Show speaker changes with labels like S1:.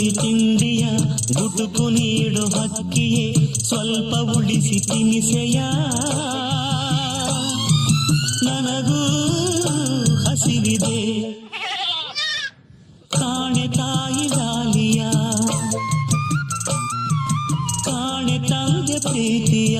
S1: ಹುಳಿ ತಿಂಡಿಯ ಗುಟುಕು ನೀಡು ಹಕ್ಕಿಯೇ ಸ್ವಲ್ಪ ಉಳಿಸಿ ತಿನಿಸೆಯ ನನಗೂ ಹಸಿವಿದೆ ಕಾಣೆ ತಾಯಿ ಲಾಲಿಯ ಕಾಣೆ ತಂದೆ ಪ್ರೀತಿಯ